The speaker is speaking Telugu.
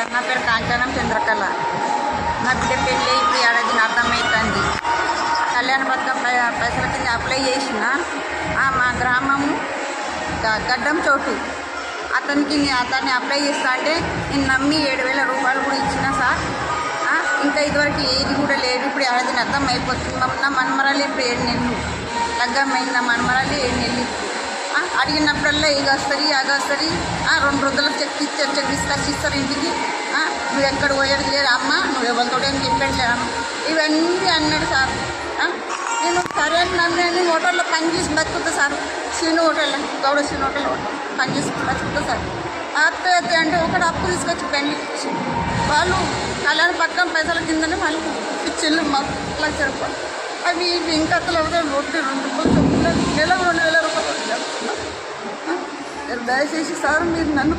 సార్. నా పేరు కాంచనం చంద్రకళ. నా బిడ్డ పెళ్ళి ఇప్పుడు ఏడాది అర్థమవుతుంది. కళ్యాణ పథకం పైసల కింద అప్లై చేసిన మా గ్రామము గడ్డం చోటు అతన్ని అప్లై చేస్తా అంటే నేను నమ్మి 7,000 రూపాయలు కూడా ఇచ్చిన సార్. ఇంకా ఇదివరకు ఏది కూడా లేదు. ఇప్పుడు ఏడాది అర్థం అయిపోతుంది. నా మనమరాలు ఇప్పుడు 7 నెలలు లగ్గమైంది. నా మనమరాలు 7 నెలలు. అడిగినప్పుడల్లా ఇగొస్తుంది అగొస్తుంది. 2 రోజులకు చెక్ తీసుకొచ్చిస్తారు ఇంటికి. నువ్వు ఎక్కడ పోయేది లేదు అమ్మ, నువ్వు ఎవరితో ఏం చెప్పట్లేదమ్మ, ఇవన్నీ అన్నాడు సార్. నేను సరే అని నన్ను హోటల్లో పనిచేసి బతుకుతా సార్. శ్రీను హోటల్లో గౌడ శ్రీను హోటల్లో పనిచేసి బతుకుతా సార్. అత్త అంటే ఒకటి అప్పు తీసుకొచ్చి పెళ్లి వాళ్ళు కళ్యాణ పథకం పైసల కిందనే వాళ్ళు ఇచ్చిళ్ళు మాకు 1,00,000 రూపాయలు. అవి ఇవి ఇంకా అసలు ఎవరైనా రొట్టి 2 రూపాయలు చెప్తున్నారు. నెలకు 2,000 రూపాయలు. దయచేసి సార్ మీరు నన్ను